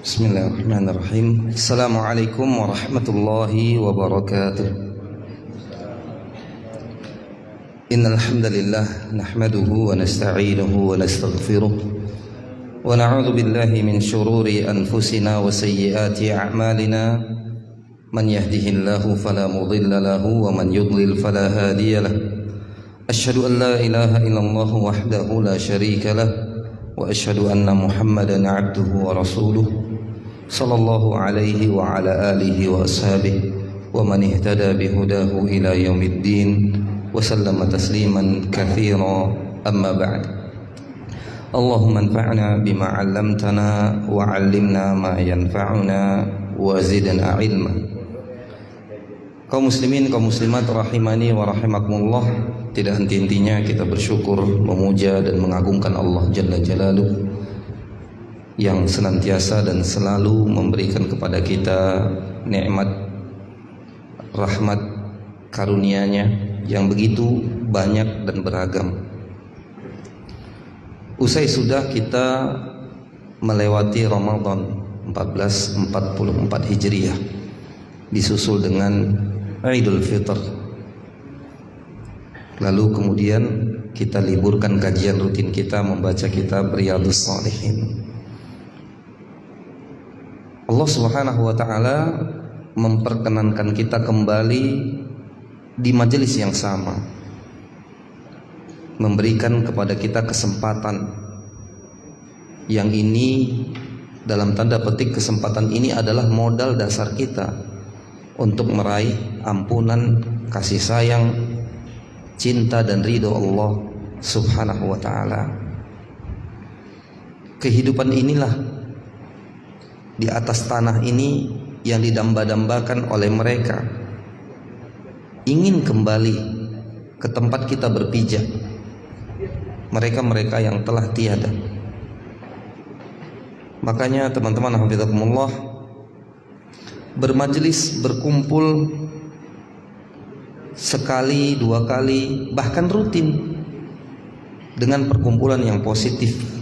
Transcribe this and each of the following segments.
Bismillahirrahmanirrahim. Assalamualaikum warahmatullahi wabarakatuh. Innal hamdalillah nahmaduhu wa nasta'inuhu wa nastaghfiruh wa na'udzu billahi min shururi anfusina wa sayyiati a'malina. Man yahdihillahu fala mudilla lahu wa man yudlil fala hadiya lahu. Asyhadu an la ilaha illallah wahdahu la syarika lah wa asyhadu anna Muhammadan 'abduhu wa rasuluh sallallahu alaihi wa ala alihi wa ashabihi wa man ihtada bihudahu ila yaumiddin wa sallama tasliman katsira amma ba'd. Allahumma anfa'na bima 'allamtana wa 'allimna ma yanfa'una wa zidna ilma. Kaum muslimin, kaum muslimat rahimani wa rahimakumullah, tidak henti-hentinya kita bersyukur, memuja dan mengagungkan Allah Jalla Jalaluh yang senantiasa dan selalu memberikan kepada kita nikmat, rahmat, karunia-Nya yang begitu banyak dan beragam. Usai sudah kita melewati Ramadan 1444 Hijriah, disusul dengan Idul Fitr. Lalu kemudian kita liburkan kajian rutin kita membaca kitab Riyadhus Shalihin. Allah Subhanahu wa taala memperkenankan kita kembali di majelis yang sama, memberikan kepada kita kesempatan yang ini, dalam tanda petik kesempatan ini adalah modal dasar kita untuk meraih ampunan, kasih sayang, cinta dan ridho Allah Subhanahu wa taala. Kehidupan inilah di atas tanah ini yang didamba-dambakan oleh mereka, ingin kembali ke tempat kita berpijak, mereka-mereka yang telah tiada. Makanya teman-teman hafizakumullah, bermajelis, berkumpul sekali, dua kali, bahkan rutin dengan perkumpulan yang positif,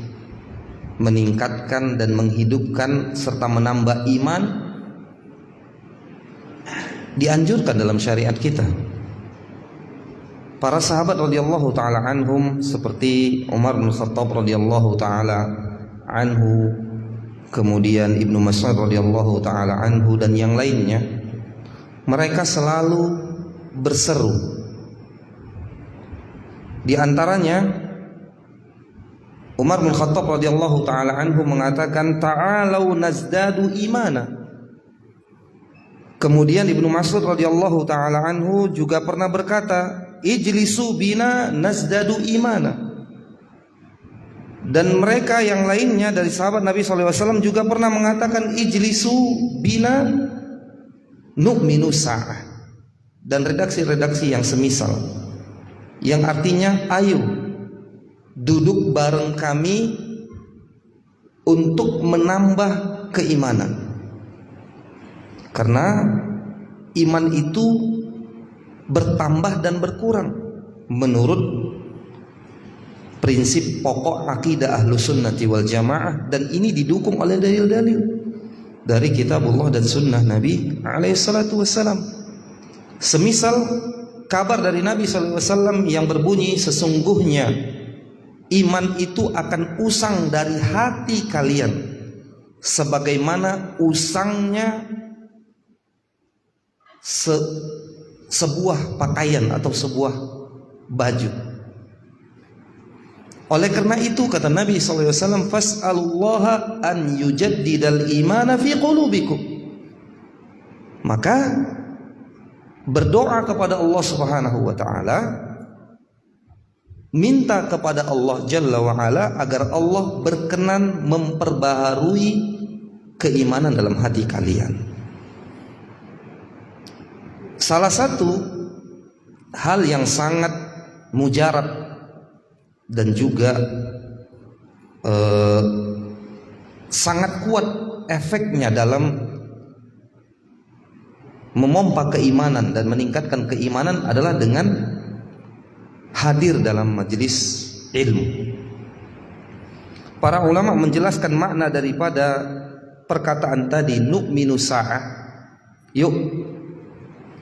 meningkatkan dan menghidupkan serta menambah iman, dianjurkan dalam syariat kita. Para sahabat radhiyallahu taala anhum seperti Umar bin Khattab radhiyallahu taala anhu, kemudian Ibnu Mas'ud radhiyallahu taala anhu dan yang lainnya, mereka selalu berseru. Di antaranya Umar bin Khattab radhiyallahu taala anhu mengatakan, ta'alau nazdadu imana. Kemudian Ibnu Mas'ud radhiyallahu taala anhu juga pernah berkata, ijlisu bina nazdadu imana. Dan mereka yang lainnya dari sahabat Nabi SAW juga pernah mengatakan, ijlisu bina nu'minu sa'ah. Dan redaksi-redaksi yang semisal, yang artinya ayo duduk bareng kami untuk menambah keimanan. Karena iman itu bertambah dan berkurang menurut prinsip pokok akidah Ahlussunnati wal Jamaah, dan ini didukung oleh dalil-dalil dari kitabullah dan sunnah Nabi alaihi salatu wassalam. Semisal kabar dari Nabi sallallahu alaihi wasallam yang berbunyi, sesungguhnya iman itu akan usang dari hati kalian sebagaimana usangnya sebuah pakaian atau sebuah baju. Oleh karena itu kata Nabi SAW, fas'alullaha an yujaddidal imana fi qulubikum. Maka berdoa kepada Allah Subhanahu wa taala, minta kepada Allah Jalla wa Ala agar Allah berkenan memperbaharui keimanan dalam hati kalian. Salah satu hal yang sangat mujarab dan juga sangat kuat efeknya dalam memompa keimanan dan meningkatkan keimanan adalah dengan hadir dalam majelis ilmu. Para ulama menjelaskan makna daripada perkataan tadi nu'minu sa'ah, yuk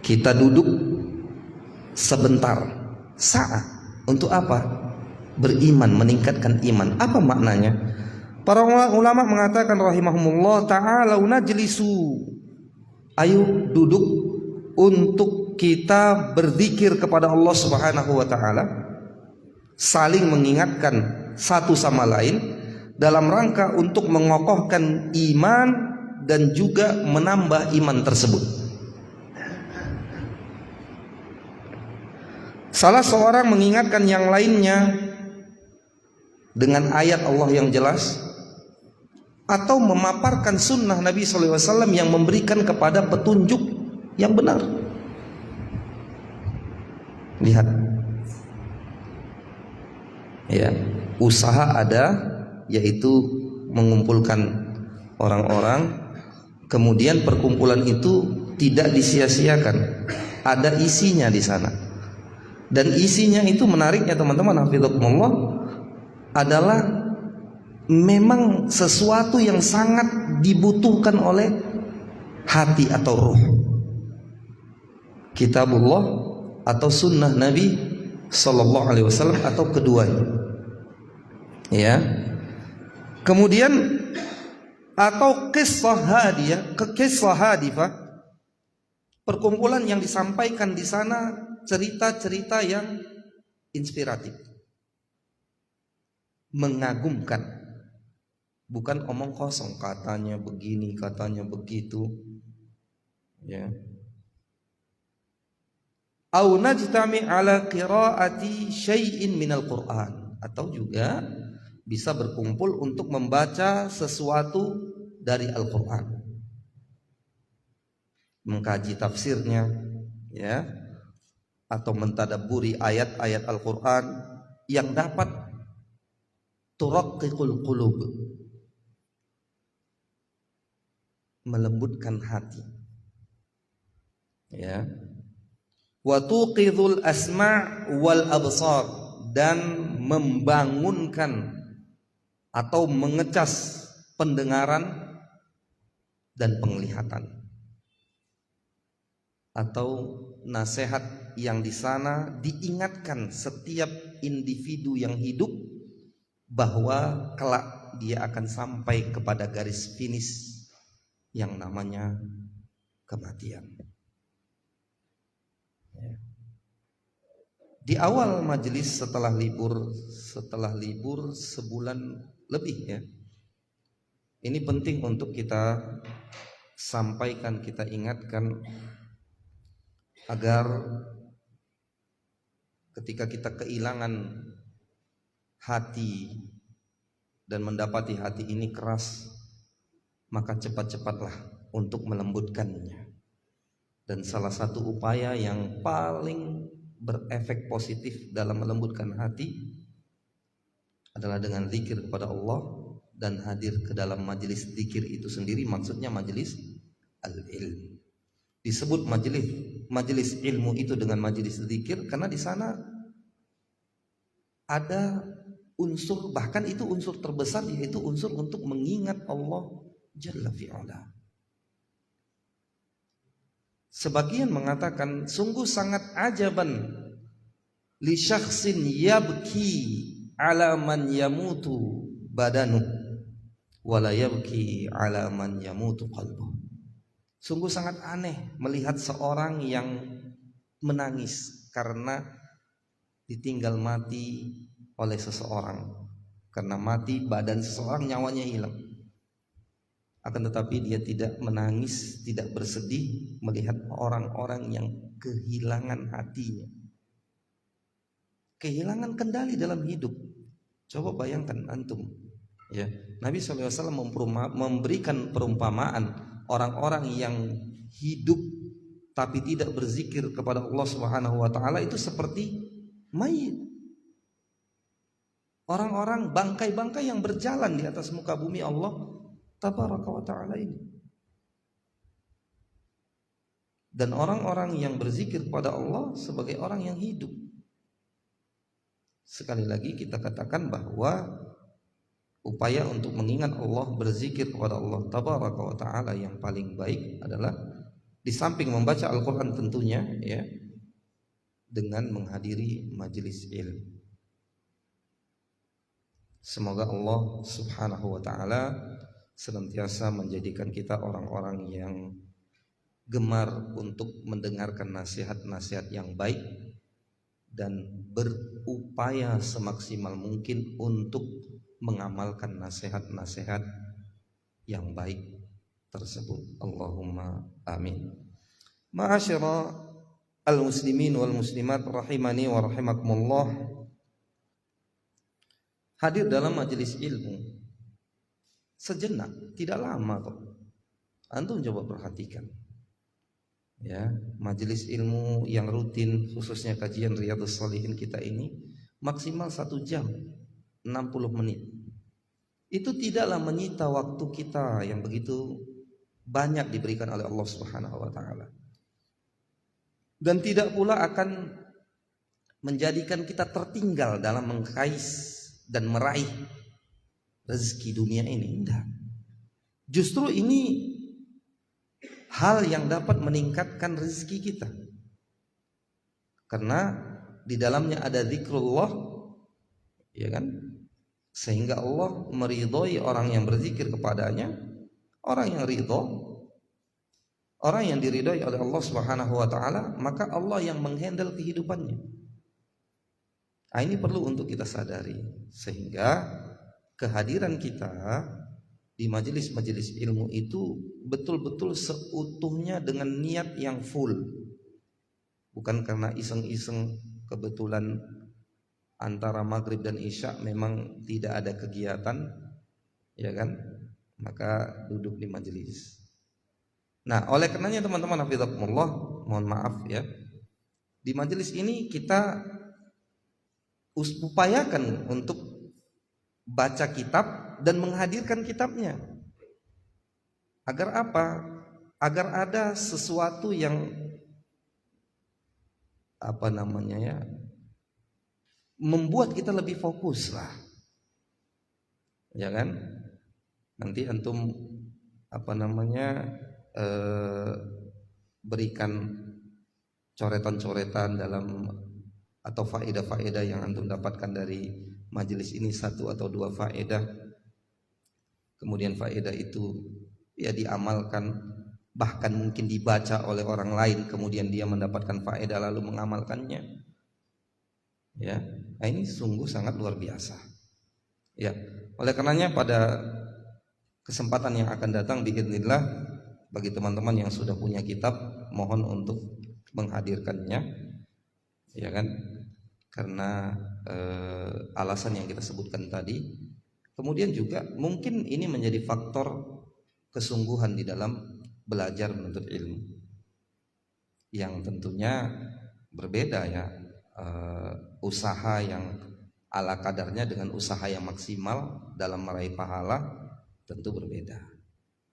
kita duduk sebentar. Sa'ah untuk apa? Beriman, meningkatkan iman. Apa maknanya? Para ulama mengatakan rahimahumullah, ta'alau najlisu, ayo duduk untuk kita berzikir kepada Allah Subhanahu wa taala, saling mengingatkan satu sama lain dalam rangka untuk mengokohkan iman dan juga menambah iman tersebut. Salah seorang mengingatkan yang lainnya dengan ayat Allah yang jelas, atau memaparkan sunnah Nabi SAW yang memberikan kepada petunjuk yang benar. Lihat, ya, usaha ada, yaitu mengumpulkan orang-orang, kemudian perkumpulan itu tidak disia-siakan, ada isinya di sana. Dan isinya itu menariknya teman-teman, hafizakumullah, adalah memang sesuatu yang sangat dibutuhkan oleh hati atau ruh. Kitabullah atau sunnah Nabi Sallallahu Alaihi Wasallam atau keduanya. Ya. Kemudian atau kisah hadifah, perkumpulan yang disampaikan di sana cerita-cerita yang inspiratif, mengagumkan. Bukan omong kosong, katanya begini, katanya begitu, ya. Au najtami ala qiraati syai'in minal Qur'an, atau juga bisa berkumpul untuk membaca sesuatu dari Al-Qur'an, mengkaji tafsirnya, ya, atau mentadabburi ayat-ayat Al-Qur'an yang dapat turaqqiqul qulub, melembutkan hati, ya, wa tuqidhul asma' wal absar, dan membangunkan atau mengecas pendengaran dan penglihatan. Atau nasihat yang di sana diingatkan setiap individu yang hidup bahwa kelak dia akan sampai kepada garis finish yang namanya kematian. Di awal majelis setelah libur sebulan lebih, ya, ini penting untuk kita sampaikan, kita ingatkan, agar ketika kita kehilangan hati dan mendapati hati ini keras, maka cepat-cepatlah untuk melembutkannya. Dan salah satu upaya yang paling berefek positif dalam melembutkan hati adalah dengan zikir kepada Allah dan hadir ke dalam majelis zikir itu sendiri. Maksudnya majelis al-ilm. Disebut majelis ilmu itu dengan majelis zikir karena di sana ada unsur, bahkan itu unsur terbesar, yaitu unsur untuk mengingat Allah Jalla fi'ala. Sebagian mengatakan sungguh sangat ajaban li syakhsin yabki ala man yamutu badanu wala yabki ala man yamutu qalbuh. Sungguh sangat aneh melihat seorang yang menangis karena ditinggal mati oleh seseorang, karena mati badan seseorang, nyawanya hilang. Akan tetapi dia tidak menangis, tidak bersedih melihat orang-orang yang kehilangan hatinya, kehilangan kendali dalam hidup. Coba bayangkan antum, ya, Nabi SAW memberikan perumpamaan orang-orang yang hidup tapi tidak berzikir kepada Allah Subhanahu wa taala itu seperti mayit. Orang-orang bangkai-bangkai yang berjalan di atas muka bumi Allah Tabaraka wa ta'ala ini. Dan orang-orang yang berzikir kepada Allah sebagai orang yang hidup. Sekali lagi kita katakan bahwa upaya untuk mengingat Allah, berzikir kepada Allah tabaraka wa taala yang paling baik adalah di samping membaca Al-Qur'an tentunya ya, dengan menghadiri majelis ilmu. Semoga Allah Subhanahu wa taala senantiasa menjadikan kita orang-orang yang gemar untuk mendengarkan nasihat-nasihat yang baik dan berupaya semaksimal mungkin untuk mengamalkan nasihat-nasihat yang baik tersebut. Allahumma amin. Ma'asyara al-muslimin wal muslimat rahimani wa rahimakumullah. Hadir dalam majelis ilmu sejenak, tidak lama kok. Antum coba perhatikan. Ya, majelis ilmu yang rutin khususnya kajian Riyadhus Shalihin kita ini maksimal 1 jam 60 menit. Itu tidaklah menyita waktu kita yang begitu banyak diberikan oleh Allah Subhanahu wa taala. Dan tidak pula akan menjadikan kita tertinggal dalam mengais dan meraih rezeki dunia ini. Tidak. Justru ini hal yang dapat meningkatkan rezeki kita. Karena di dalamnya ada zikrullah, ya kan? Sehingga Allah meridhoi orang yang berzikir kepadanya, orang yang ridho, orang yang diridhoi oleh Allah Subhanahu wa taala, maka Allah yang menghandle kehidupannya. Nah, ini perlu untuk kita sadari, sehingga kehadiran kita di majelis-majelis ilmu itu betul-betul seutuhnya dengan niat yang full, bukan karena iseng-iseng kebetulan antara maghrib dan isya memang tidak ada kegiatan, ya kan, maka duduk di majelis. Nah, oleh karenanya teman-teman hafizakumullah, mohon maaf ya, di majelis ini kita upayakan untuk baca kitab dan menghadirkan kitabnya. Agar apa? Agar ada sesuatu yang membuat kita lebih fokus lah, ya kan? Nanti antum berikan coretan-coretan dalam atau faedah-faedah yang antum dapatkan dari majelis ini, 1 atau 2 faedah. Kemudian faedah itu ya diamalkan, bahkan mungkin dibaca oleh orang lain, kemudian dia mendapatkan faedah lalu mengamalkannya. Ya, nah ini sungguh sangat luar biasa. Ya, oleh karenanya pada kesempatan yang akan datang biidznillah, bagi teman-teman yang sudah punya kitab, mohon untuk menghadirkannya, ya kan? Karena alasan yang kita sebutkan tadi. Kemudian juga mungkin ini menjadi faktor kesungguhan di dalam belajar menuntut ilmu, yang tentunya berbeda ya. Usaha yang ala kadarnya dengan usaha yang maksimal dalam meraih pahala tentu berbeda,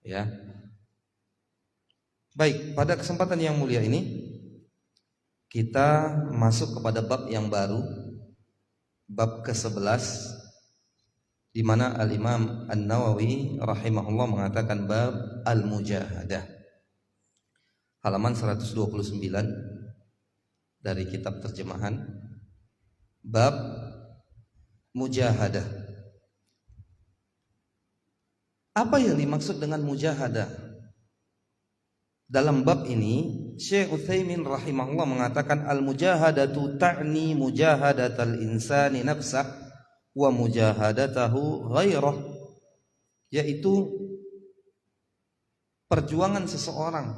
ya. Baik, pada kesempatan yang mulia ini kita masuk kepada bab yang baru, bab ke-11, di mana Al-Imam An-Nawawi rahimahullah mengatakan bab al-mujahadah, halaman 129 dari kitab terjemahan, bab mujahadah. Apa yang dimaksud dengan mujahadah? Dalam bab ini Syekh Utsaimin rahimahullah mengatakan al-mujahadatu ta'ni mujahadatal insani nafsah wa mujahadatahu ghairah, yaitu perjuangan seseorang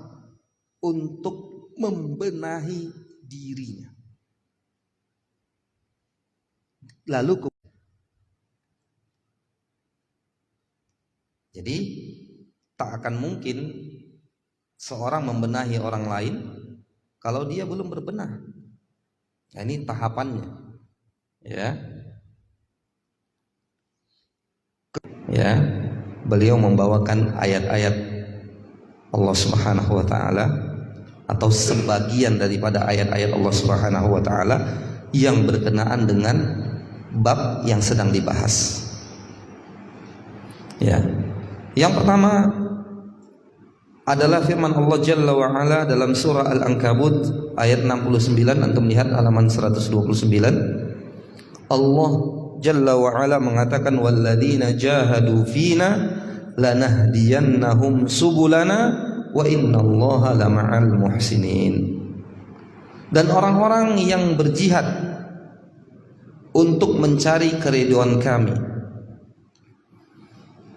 untuk membenahi dirinya. Lalu jadi tak akan mungkin seorang membenahi orang lain kalau dia belum berbenah. Nah, ini tahapannya, ya. Ya, beliau membawakan ayat-ayat Allah Subhanahu wa taala atau sebagian daripada ayat-ayat Allah Subhanahu wa taala yang berkenaan dengan bab yang sedang dibahas. Ya. Yang pertama adalah firman Allah Jalla wa Ala dalam surah Al-Ankabut ayat 69, antum lihat halaman 129. Allah Jalla wa Ala mengatakan walladzina jahadu fina lanahdiyannahum subulana wa innallaha lama'al muhsinin. Dan orang-orang yang berjihad untuk mencari keridhaan kami.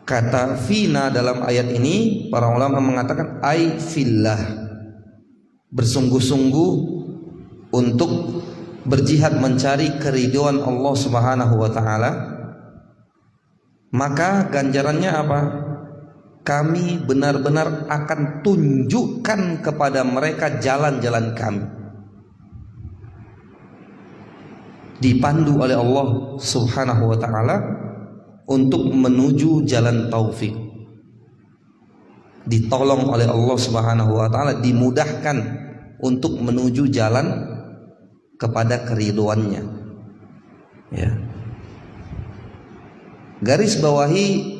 Kata fina dalam ayat ini para ulama mengatakan ai fillah, bersungguh-sungguh untuk berjihad mencari keridhaan Allah Subhanahu wa taala. Maka ganjarannya apa? Kami benar-benar akan tunjukkan kepada mereka jalan-jalan kami, dipandu oleh Allah Subhanahu wa taala untuk menuju jalan taufik, ditolong oleh Allah Subhanahu wa taala, dimudahkan untuk menuju jalan kepada keridhoannya. Ya. Garis bawahi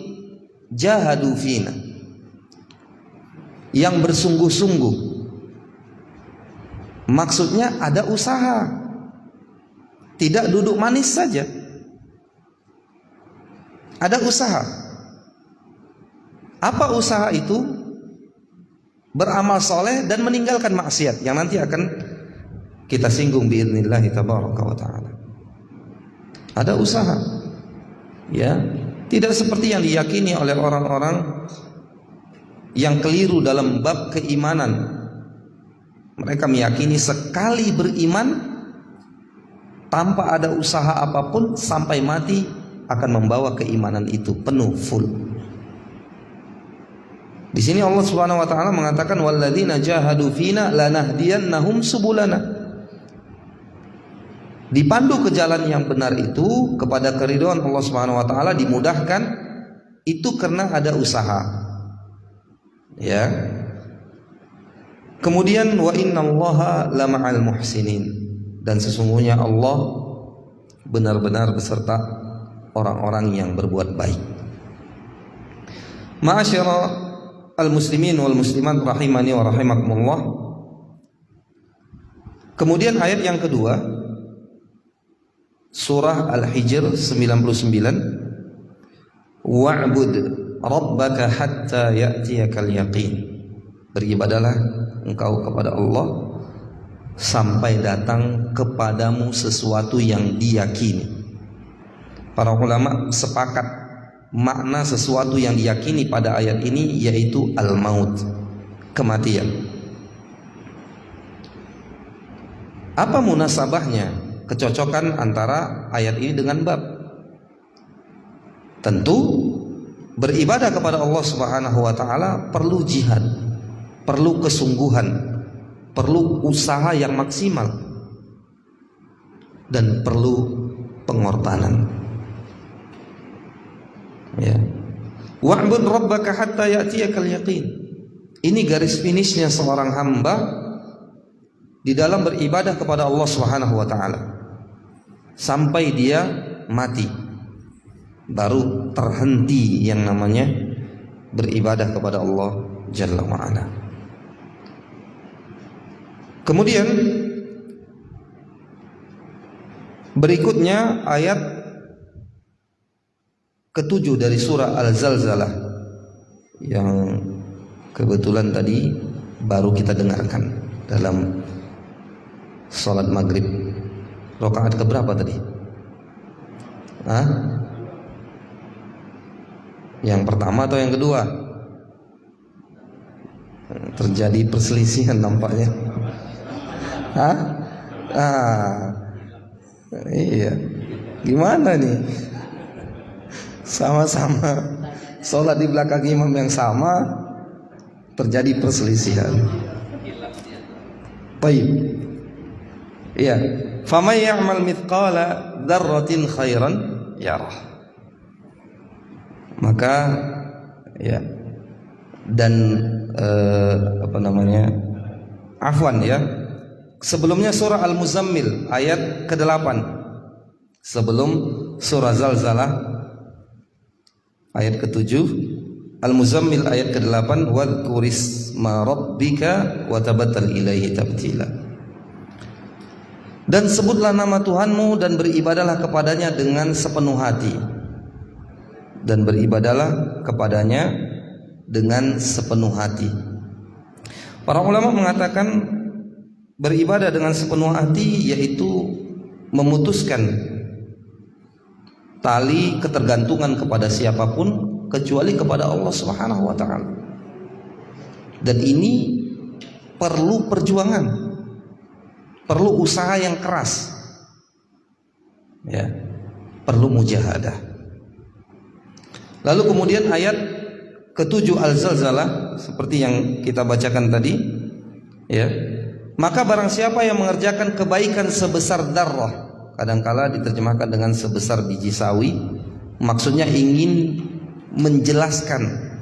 jahadu fina, yang bersungguh-sungguh. Maksudnya ada usaha, tidak duduk manis saja. Ada usaha. Apa usaha itu? Beramal soleh dan meninggalkan maksiat, yang nanti akan kita singgung biidznillah tabaraka wa ta'ala. Ada usaha. Ya, tidak seperti yang diyakini oleh orang-orang yang keliru dalam bab keimanan. Mereka meyakini sekali beriman tanpa ada usaha apapun sampai mati akan membawa keimanan itu penuh full. Di sini Allah Subhanahu wa taala mengatakan walladzina jahadu fina lanahdiyannahum subulana. Dipandu ke jalan yang benar itu kepada keridhaan Allah Subhanahu wa taala, dimudahkan itu karena ada usaha. Ya. Kemudian wa innallaha lama'al muhsinin, dan sesungguhnya Allah benar-benar beserta orang-orang yang berbuat baik. Ma'asyara al-muslimin wal muslimat rahimani wa rahimakumullah. Kemudian ayat yang kedua, surah Al-Hijr 99, wa'bud rabbaka hatta ya'tiyakal yaqin. Beribadalah engkau kepada Allah sampai datang kepadamu sesuatu yang diyakini. Para ulama sepakat makna sesuatu yang diyakini pada ayat ini yaitu al-maut, kematian. Apa munasabahnya, kecocokan antara ayat ini dengan bab? Tentu beribadah kepada Allah Subhanahu wa taala perlu jihad, perlu kesungguhan, perlu usaha yang maksimal, dan perlu pengorbanan. Ya. Wa'bud rabbaka hatta ya'tiyakal yaqin. Ini garis finishnya seorang hamba di dalam beribadah kepada Allah Subhanahu wa taala sampai dia mati, baru terhenti yang namanya beribadah kepada Allah Jalla wa Ala. Kemudian berikutnya ayat ketujuh dari surah Al-Zalzalah yang kebetulan tadi baru kita dengarkan dalam sholat maghrib. Rakaat keberapa tadi? Hah? Yang pertama atau yang kedua? Terjadi perselisihan nampaknya. Hah? Iya. Gimana nih? Sama-sama sholat di belakang imam yang sama, terjadi perselisihan. Baik. Iya. Faman ya'mal mithqala dzarratin khairan yarah. Maka ya, dan afwan ya. Sebelumnya surah Al-Muzammil ayat ke-8. Sebelum surah Zalzalah, ayat ke-7, Al-Muzammil ayat ke-8, wadhkurisma rabbika wa tabattal ilaihi tabtila. Dan sebutlah nama Tuhanmu dan beribadahlah kepadanya dengan sepenuh hati. Dan beribadahlah kepadanya dengan sepenuh hati. Para ulama mengatakan beribadah dengan sepenuh hati yaitu memutuskan tali ketergantungan kepada siapapun kecuali kepada Allah Subhanahu wa taala. Dan ini perlu perjuangan, perlu usaha yang keras. Ya, perlu mujahadah. Lalu kemudian ayat ke-7 Al-Zalzalah seperti yang kita bacakan tadi, ya. Maka barang siapa yang mengerjakan kebaikan sebesar darrah, kadangkala diterjemahkan dengan sebesar biji sawi, maksudnya ingin menjelaskan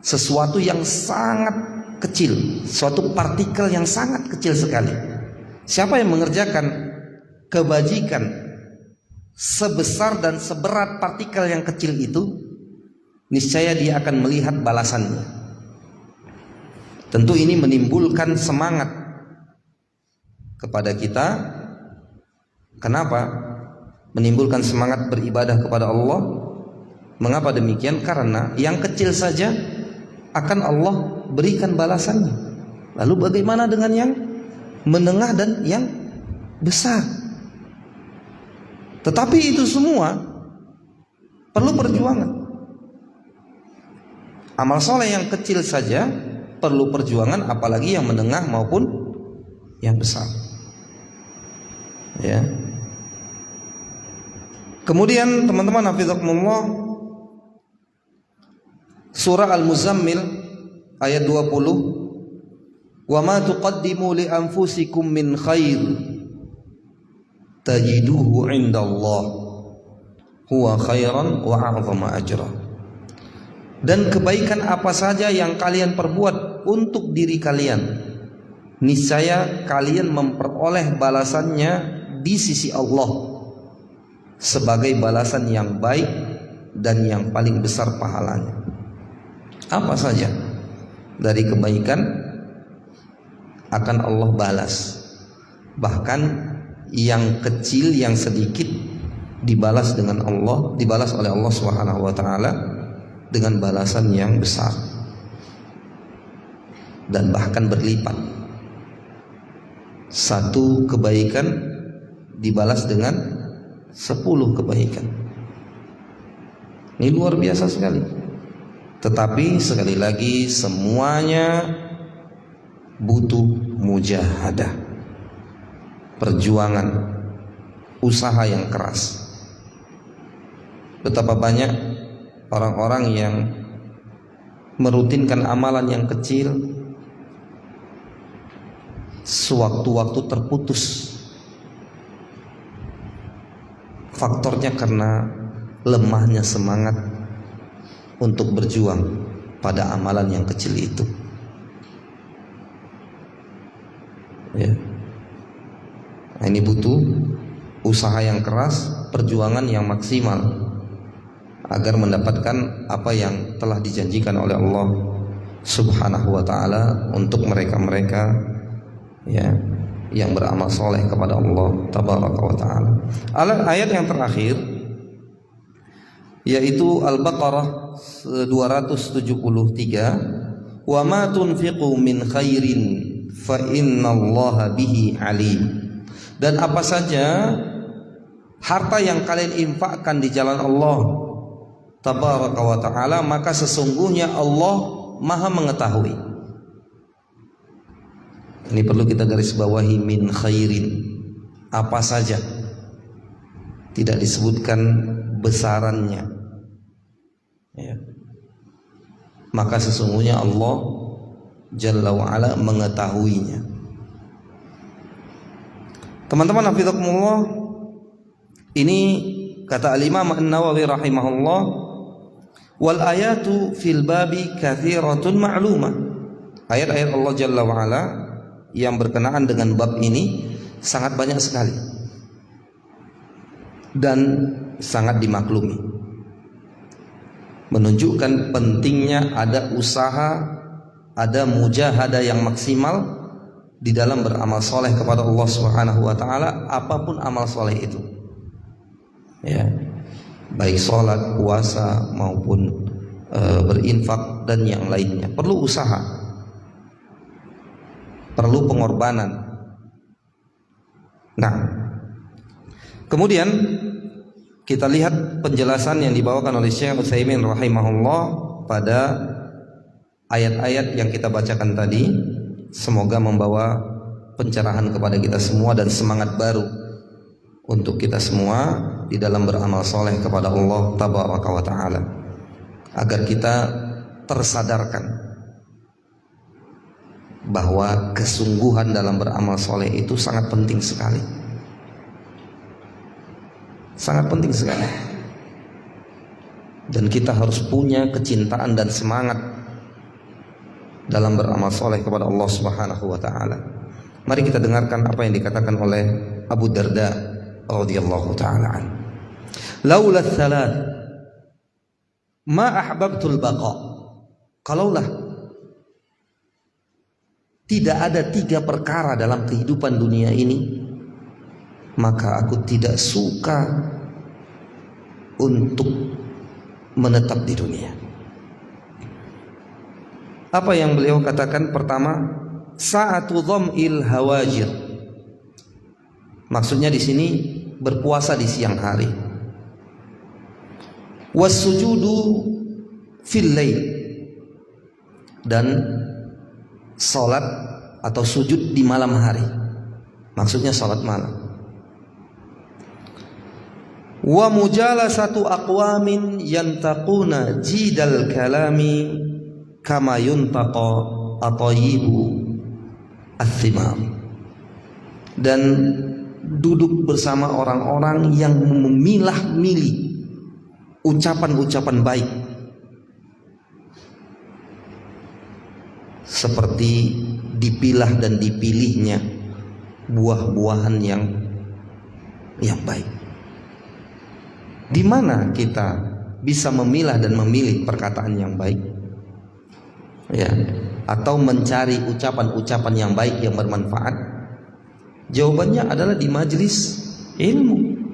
sesuatu yang sangat kecil, suatu partikel yang sangat kecil sekali. Siapa yang mengerjakan kebajikan sebesar dan seberat partikel yang kecil itu, niscaya dia akan melihat balasannya. Tentu ini menimbulkan semangat kepada kita. Kenapa? Menimbulkan semangat beribadah kepada Allah. Mengapa demikian? Karena yang kecil saja akan Allah berikan balasannya. Lalu bagaimana dengan yang menengah dan yang besar? Tetapi itu semua perlu perjuangan. Amal soleh yang kecil saja perlu perjuangan, apalagi yang menengah maupun yang besar. Ya. Kemudian teman-teman hafizakumullah, surah Al-Muzammil ayat 20, wa ma tuqaddimu li anfusikum min khair tajiduhu indallah huwa khairan wa a'zama ajra. Dan kebaikan apa saja yang kalian perbuat untuk diri kalian, niscaya kalian memperoleh balasannya di sisi Allah sebagai balasan yang baik dan yang paling besar pahalanya. Apa saja dari kebaikan akan Allah balas. Bahkan yang kecil, yang sedikit dibalas dengan Allah, dibalas oleh Allah Subhanahu wa taala dengan balasan yang besar dan bahkan berlipat. Satu kebaikan dibalas dengan 10 kebaikan. Ini luar biasa sekali. Tetapi sekali lagi semuanya butuh mujahadah, perjuangan, usaha yang keras. Betapa banyak orang-orang yang merutinkan amalan yang kecil, sewaktu-waktu terputus. Faktornya karena lemahnya semangat untuk berjuang pada amalan yang kecil itu. Ya. Nah, ini butuh usaha yang keras, perjuangan yang maksimal agar mendapatkan apa yang telah dijanjikan oleh Allah Subhanahu wa taala untuk mereka-mereka ya yang beramal soleh kepada Allah Tabaraka wa ta'ala. Ayat yang terakhir yaitu Al-Baqarah 273, wa ma tunfiqu min khairin fa innallaha bihi alim. Dan apa saja harta yang kalian infakkan di jalan Allah Tabaraka wa ta'ala, maka sesungguhnya Allah Maha mengetahui. Ini perlu kita garis bawahi, min khairin, apa saja, tidak disebutkan besarannya ya. Maka sesungguhnya Allah Jalla wa'ala mengetahuinya. Teman-teman hafizakumullah, ini kata Al-Imam An-Nawawi rahimahullah, wal ayatu fil babi katsiratun ma'lumah. Ayat-ayat Allah Jalla wa'ala yang berkenaan dengan bab ini sangat banyak sekali dan sangat dimaklumi. menunjukkan pentingnya ada usaha, ada mujahadah yang maksimal di dalam beramal soleh kepada Allah Subhanahu wa taala, apapun amal soleh itu. Ya. Baik sholat, puasa maupun berinfak dan yang lainnya. Perlu usaha. Perlu pengorbanan. Nah, kemudian kita lihat penjelasan yang dibawakan oleh Syekh Utsaimin rahimahullah pada ayat-ayat yang kita bacakan tadi. Semoga membawa pencerahan kepada kita semua dan semangat baru untuk kita semua di dalam beramal soleh kepada Allah Tabaraka wa Ta'ala, agar kita tersadarkan bahwa kesungguhan dalam beramal soleh itu sangat penting sekali. Sangat penting sekali. Dan kita harus punya kecintaan dan semangat dalam beramal soleh kepada Allah Subhanahu wa Ta'ala. Mari kita dengarkan apa yang dikatakan oleh Abu Darda radhiyallahu ta'ala an. Laula thalath ma ahbabtul baqa. Kalaulah tidak ada 3 perkara dalam kehidupan dunia ini, maka aku tidak suka untuk menetap di dunia. Apa yang beliau katakan? Pertama, sa'atu dham'il hawajir. Maksudnya di sini berpuasa di siang hari. Was-sujudu fil lail. Dan salat atau sujud di malam hari. Maksudnya salat malam. Wa mujalasatu aqwamin yantaquna jidal kalami kama yuntaqa atayibu athimam. Dan duduk bersama orang-orang yang memilah-milih ucapan-ucapan baik, seperti dipilah dan dipilihnya buah-buahan yang baik. Di mana kita bisa memilah dan memilih perkataan yang baik? Ya, atau mencari ucapan-ucapan yang baik yang bermanfaat? Jawabannya adalah di majelis ilmu.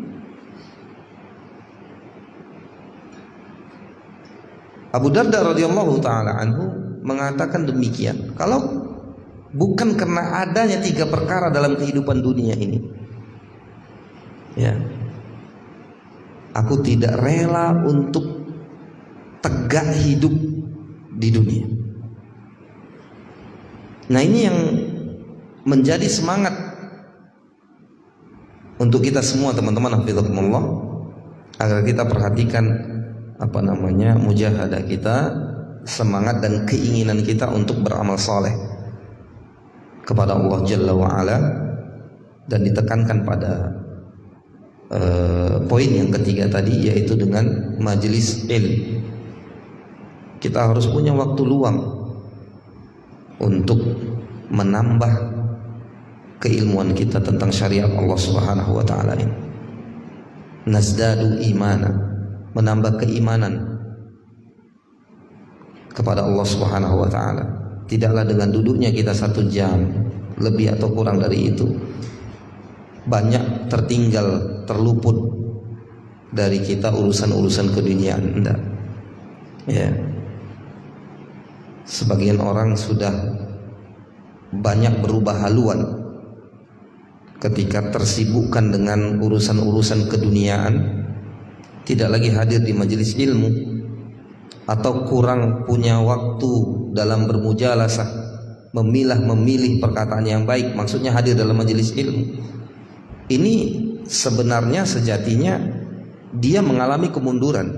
Abu Darda radhiyallahu taala anhu mengatakan demikian. Kalau bukan karena adanya 3 perkara dalam kehidupan dunia ini, ya, aku tidak rela untuk tegak hidup di dunia. Nah, ini yang menjadi semangat untuk kita semua, teman-teman hafizakumullah, agar kita perhatikan mujahadah kita, semangat dan keinginan kita untuk beramal saleh kepada Allah Jalla wa Ala, dan ditekankan pada poin yang ketiga tadi, yaitu dengan majelis ilmu. Kita harus punya waktu luang untuk menambah keilmuan kita tentang syariat Allah Subhanahu wa taala ini. Nazdadu imana, menambah keimanan kepada Allah Subhanahu wa taala. Tidaklah dengan duduknya kita 1 jam lebih atau kurang dari itu, banyak tertinggal, terluput dari kita urusan-urusan keduniaan. Enggak. Ya. Sebagian orang sudah banyak berubah haluan ketika tersibukkan dengan urusan-urusan keduniaan, tidak lagi hadir di majelis ilmu, atau kurang punya waktu dalam bermujalasah, memilih perkataan yang baik, maksudnya hadir dalam majelis ilmu. Ini sebenarnya sejatinya dia mengalami kemunduran,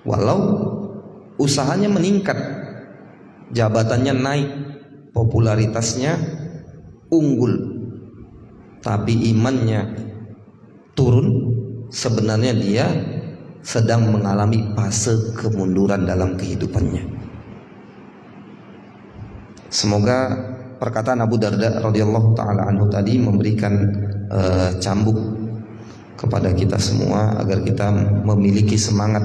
walau usahanya meningkat, jabatannya naik, popularitasnya unggul, tapi imannya turun. Sebenarnya dia sedang mengalami fase kemunduran dalam kehidupannya. Semoga perkataan Abu Darda radhiyallahu taala anhu tadi memberikan cambuk kepada kita semua, agar kita memiliki semangat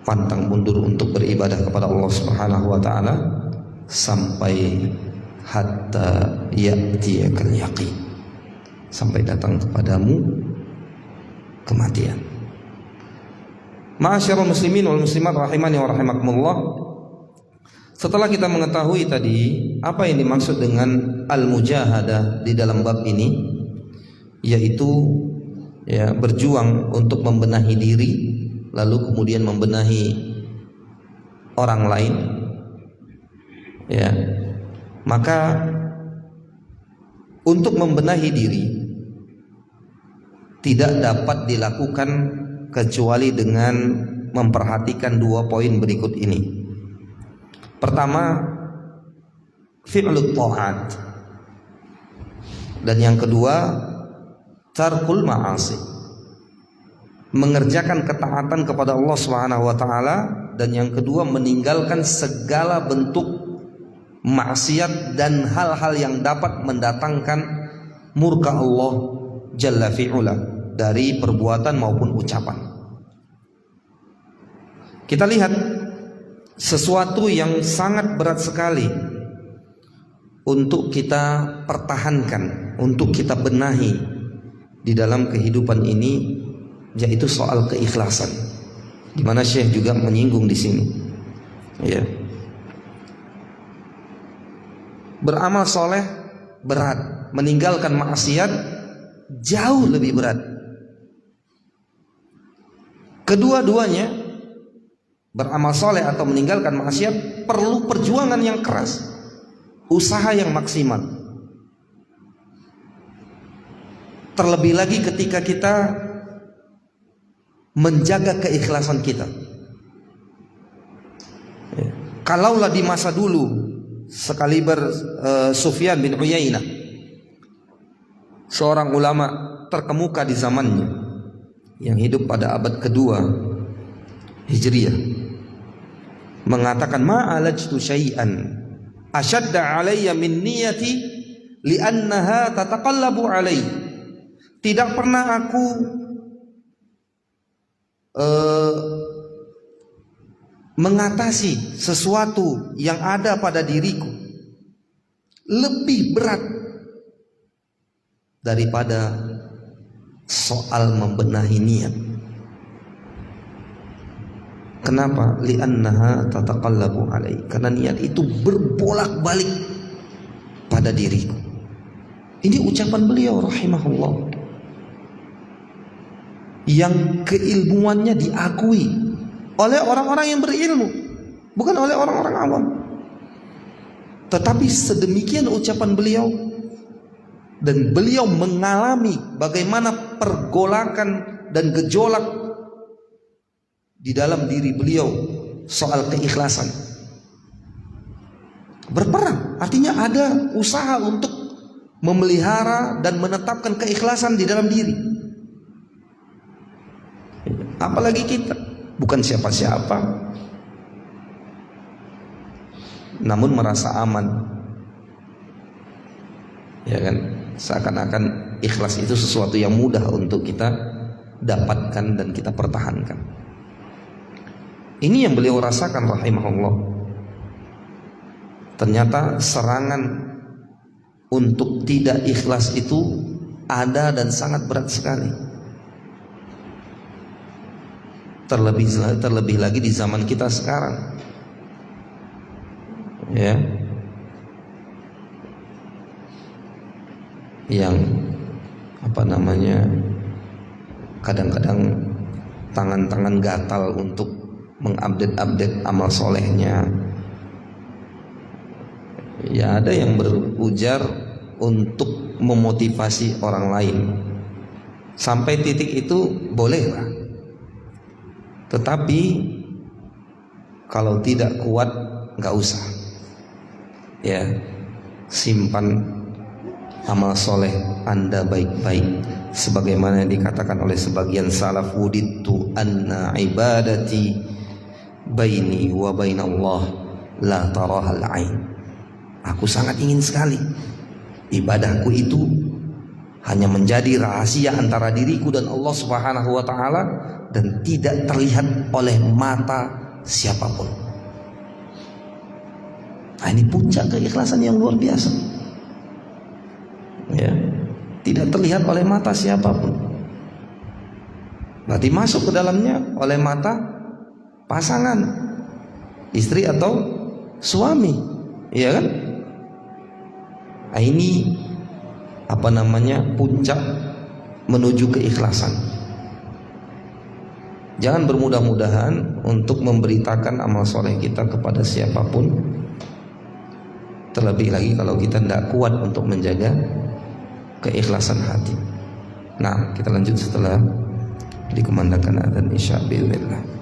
pantang mundur untuk beribadah kepada Allah Subhanahu wa taala sampai hatta ya'tiyakal yaqin, sampai datang kepadamu kematian. Ma'asyiral muslimin wal muslimat rahimani wa rahimakumullah. Setelah kita mengetahui tadi apa yang dimaksud dengan al-mujahadah di dalam bab ini, yaitu berjuang untuk membenahi diri lalu kemudian membenahi orang lain, maka untuk membenahi diri tidak dapat dilakukan kecuali dengan memperhatikan 2 poin berikut ini. Pertama, fi'lut ta'at, dan yang kedua tarkul ma'asi, mengerjakan ketaatan kepada Allah Subhanahu wa taala, dan yang kedua meninggalkan segala bentuk maksiat dan hal-hal yang dapat mendatangkan murka Allah Jalla fi'ula dari perbuatan maupun ucapan. Kita lihat sesuatu yang sangat berat sekali untuk kita pertahankan, untuk kita benahi di dalam kehidupan ini, yaitu soal keikhlasan, di mana Syekh juga menyinggung di sini. Beramal soleh berat, meninggalkan maksiat jauh lebih berat. Kedua-duanya, beramal soleh atau meninggalkan maksiat, perlu perjuangan yang keras, usaha yang maksimal. Terlebih lagi ketika kita menjaga keikhlasan kita. Kalaulah di masa dulu sekaliber Sufyan bin Uyainah, seorang ulama terkemuka di zamannya yang hidup pada abad kedua Hijriyah, mengatakan ma'alajtu syai'an asyadda alayya min niyati li'annaha tataqallabu alai. Tidak pernah aku mengatasi sesuatu yang ada pada diriku lebih berat daripada soal membenahi niat. Kenapa? Li'annaha tataqallabu alai, karena niat itu berbolak-balik pada diriku. Ini ucapan beliau rahimahullah, yang keilmuannya diakui oleh orang-orang yang berilmu, bukan oleh orang-orang awam. Tetapi sedemikian ucapan beliau, dan beliau mengalami bagaimana pergolakan dan gejolak di dalam diri beliau soal keikhlasan. Berperang artinya ada usaha untuk memelihara dan menetapkan keikhlasan di dalam diri. Apalagi kita bukan siapa-siapa, namun merasa aman, ya kan? Seakan-akan ikhlas itu sesuatu yang mudah untuk kita dapatkan dan kita pertahankan. Ini yang beliau rasakan rahimahullah. Ternyata serangan untuk tidak ikhlas itu ada dan sangat berat sekali. Terlebih lagi di zaman kita sekarang, ya, yang kadang-kadang tangan-tangan gatal untuk mengupdate amal solehnya. Ya, ada yang berujar untuk memotivasi orang lain. Sampai titik itu bolehlah. Tetapi kalau tidak kuat, nggak usah. Ya, simpan amal soleh Anda baik-baik, sebagaimana yang dikatakan oleh sebagian salaf, wudittu anna ibadati baini wa bainallah la tarahal ain. Aku sangat ingin sekali ibadahku itu hanya menjadi rahasia antara diriku dan Allah Subhanahu wa taala dan tidak terlihat oleh mata siapapun. Nah, ini puncak keikhlasan yang luar biasa. Ya, tidak terlihat oleh mata siapapun. Berarti masuk ke dalamnya oleh mata pasangan, istri atau suami, iya kan? Nah, ini puncak menuju keikhlasan. Jangan bermudah-mudahan untuk memberitakan amal soleh kita kepada siapapun. Terlebih lagi kalau kita tidak kuat untuk menjaga keikhlasan hati. Nah, kita lanjut setelah dikumandangkan adzan isya biidznillah.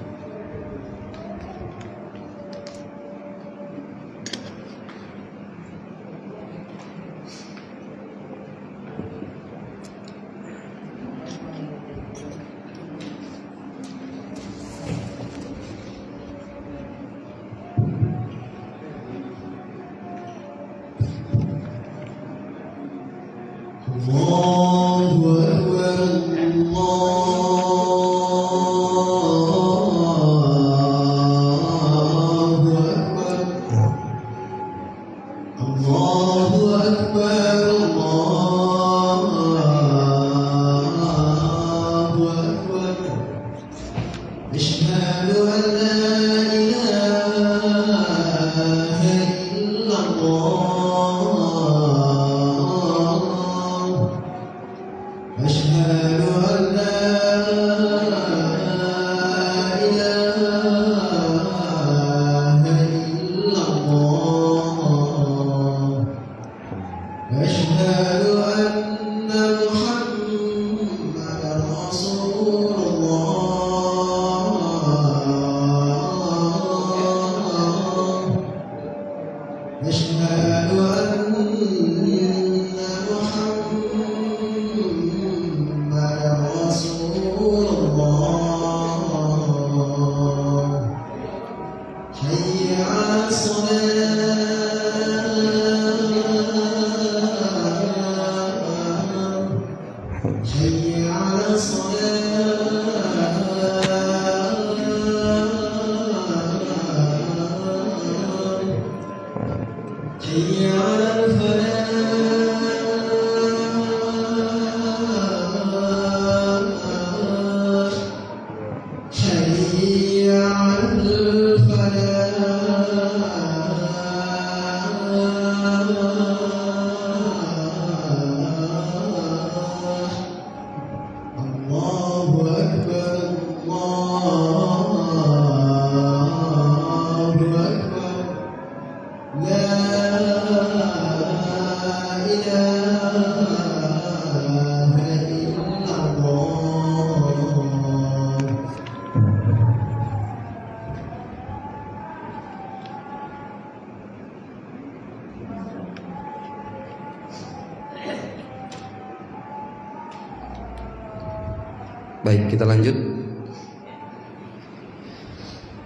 Baik, kita lanjut.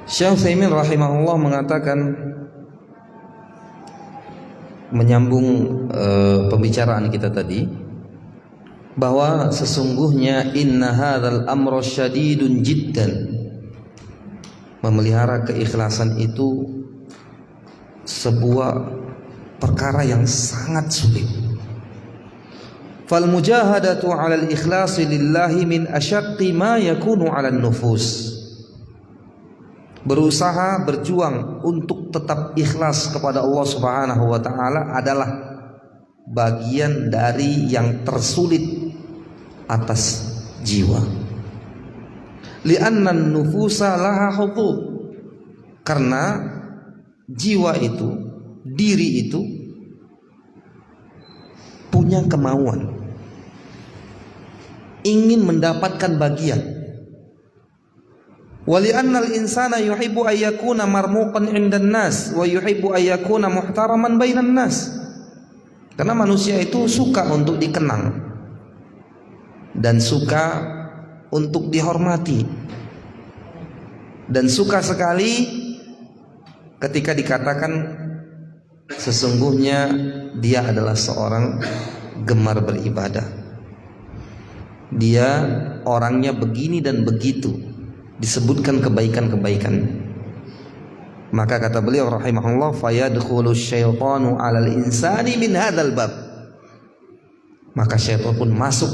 Syekh Utsaimin rahimahullah mengatakan, menyambung pembicaraan kita tadi, bahwa sesungguhnya inna hadzal amra syadidun jiddan. Memelihara keikhlasan itu sebuah perkara yang sangat sulit. Fal mujahadatu 'alal ikhlasi lillahi min asyaqqi ma yakunu 'alan nufus. Berusaha berjuang untuk tetap ikhlas kepada Allah Subhanahu wa taala adalah bagian dari yang tersulit atas jiwa. Li'anna an-nufusa laha hudud. Karena jiwa itu, diri itu punya kemauan, ingin mendapatkan bagian. Wali'annal insana yuhibbu ayyakuna marmuqan 'indan nas wa yuhibbu ayyakuna muhtaraman bainan nas. Karena manusia itu suka untuk dikenang dan suka untuk dihormati, dan suka sekali ketika dikatakan sesungguhnya dia adalah seorang gemar beribadah, dia orangnya begini dan begitu, disebutkan kebaikan-kebaikan. Maka kata beliau rahimahullah, fayadkhulu syaitanu 'alal insani min hadzal bab. Maka syaitan pun masuk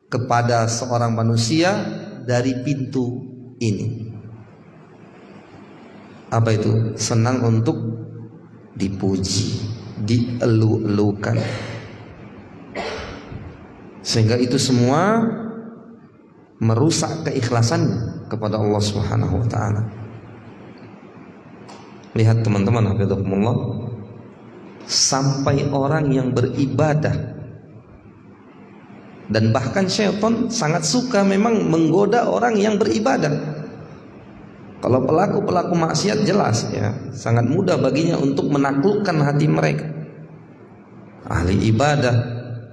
kepada seorang manusia dari pintu ini. Apa itu? Senang untuk dipuji, dielu-elukan. Sehingga itu semua merusak keikhlasannya kepada Allah Subhanahu wa taala. Lihat teman-teman, hafizakumullah, sampai orang yang beribadah, dan bahkan syaitan sangat suka memang menggoda orang yang beribadah. Kalau pelaku-pelaku maksiat jelas ya, sangat mudah baginya untuk menaklukkan hati mereka. Ahli ibadah,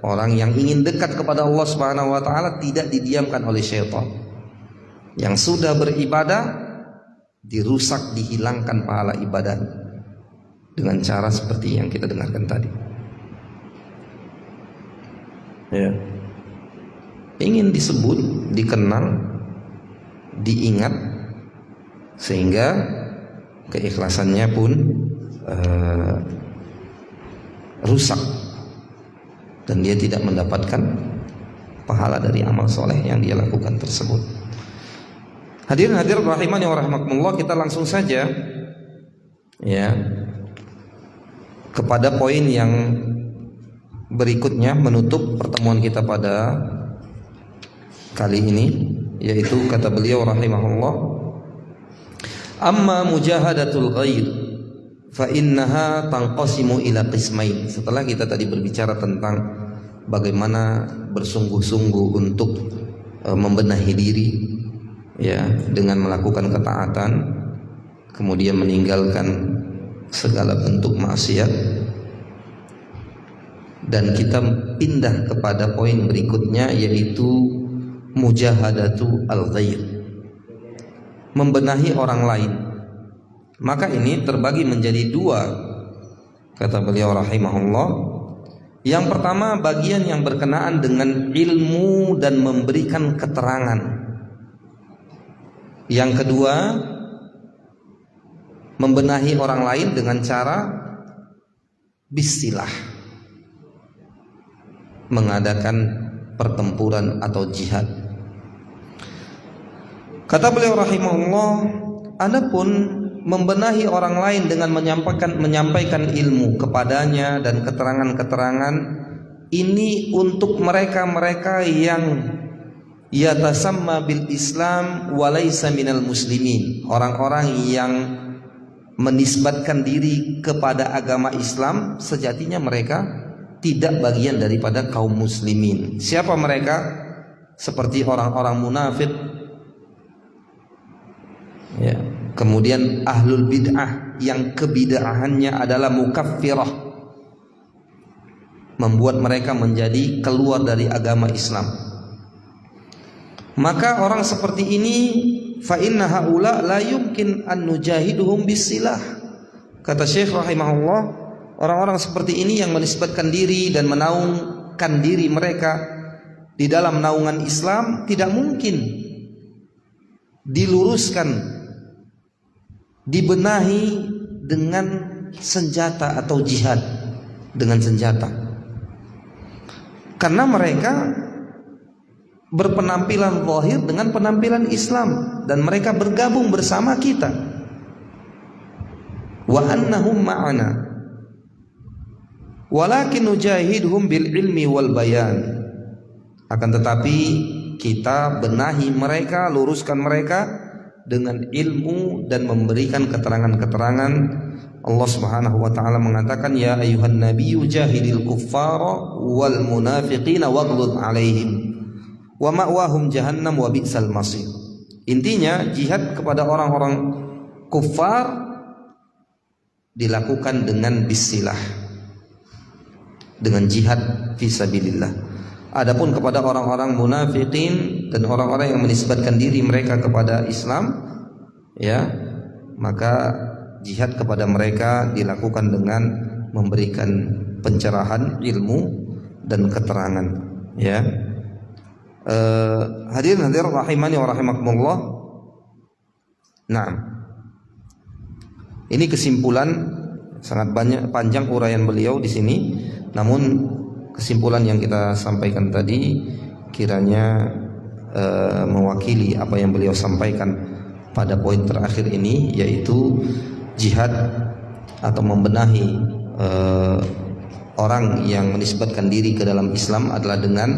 orang yang ingin dekat kepada Allah Subhanahu wa taala tidak didiamkan oleh syaitan. Yang sudah beribadah dirusak, dihilangkan pahala ibadah dengan cara seperti yang kita dengarkan tadi. Ya. Ingin disebut, dikenal, diingat, sehingga keikhlasannya pun rusak dan dia tidak mendapatkan pahala dari amal soleh yang dia lakukan tersebut. Hadirin rahimani wa rahimakumullah, kita langsung saja ya kepada poin yang berikutnya menutup pertemuan kita pada kali ini, yaitu kata beliau rahimahullah, amma mujahadatul ghair fa innaha tanqasimu ila qismain. Setelah kita tadi berbicara tentang bagaimana bersungguh-sungguh untuk membenahi diri ya dengan melakukan ketaatan, kemudian meninggalkan segala bentuk maksiat, dan kita pindah kepada poin berikutnya, yaitu mujahadatu al-ghair, membenahi orang lain. Maka ini terbagi menjadi dua, kata beliau rahimahullah. Yang pertama, bagian yang berkenaan dengan ilmu dan memberikan keterangan. Yang kedua, membenahi orang lain dengan cara bisilah, mengadakan pertempuran atau jihad. Kata beliau rahimahullah, adapun membenahi orang lain dengan menyampaikan ilmu kepadanya dan keterangan-keterangan ini untuk mereka-mereka yang yatasamma bil Islam walaysa minal muslimin, orang-orang yang menisbatkan diri kepada agama Islam, sejatinya mereka tidak bagian daripada kaum muslimin. Siapa mereka? Seperti orang-orang munafik ya. Kemudian ahlul bid'ah yang kebid'ahannya adalah mukaffirah, membuat mereka menjadi keluar dari agama Islam. Maka orang seperti ini, fa inna haula la yumkin an nujahiduhum bisilah. Kata Syekh rahimahullah, orang-orang seperti ini yang menisbatkan diri dan menaungkan diri mereka di dalam naungan Islam tidak mungkin diluruskan, dibenahi dengan senjata atau jihad dengan senjata. Karena mereka berpenampilan zahir dengan penampilan Islam, dan mereka bergabung bersama kita. Wa annahum ma'ana walakin nujahidhum bil ilmi wal bayan. Akan tetapi kita benahi mereka, luruskan mereka dengan ilmu dan memberikan keterangan-keterangan. Allah Subhanahu wa taala mengatakan, ya ayuhan nabiyyu jahidil kuffara wal munafiqina waghlud alaihim wa ma'wahum jahannam wa bi'sal masir. Intinya jihad kepada orang-orang kufar dilakukan dengan bisilah, dengan jihad fisabilillah. Adapun kepada orang-orang munafikin dan orang-orang yang menisbatkan diri mereka kepada Islam ya, maka jihad kepada mereka dilakukan dengan memberikan pencerahan ilmu dan keterangan ya. Hadirin rahimani wa rahimakumullah. Nah, ini kesimpulan, sangat banyak panjang uraian beliau di sini. Namun kesimpulan yang kita sampaikan tadi kiranya mewakili apa yang beliau sampaikan pada poin terakhir ini, yaitu jihad atau membenahi orang yang menisbatkan diri ke dalam Islam adalah dengan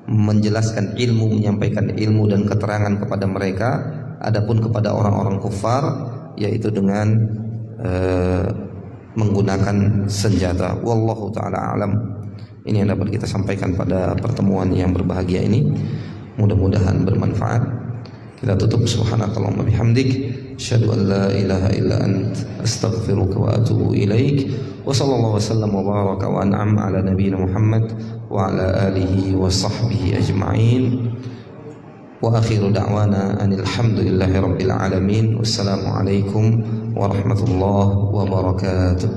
menjelaskan ilmu, menyampaikan ilmu dan keterangan kepada mereka. Adapun kepada orang-orang kufar yaitu dengan menggunakan senjata. Wallahu taala alam. Ini yang dapat kita sampaikan pada pertemuan yang berbahagia ini. Mudah-mudahan bermanfaat. Kita tutup subhanakallahumma bihamdik, asyhadu an la ilaha illa ant, astaghfiruka wa atubu ilaik. Wa sallallahu wasallam wa baraka wa an'am ala nabiyyina Muhammad wa ala alihi wa sahbihi ajma'in. Wa akhiru da'wana anil hamdulillahi rabbil alamin. Wassalamu alaikum warahmatullahi wabarakatuh.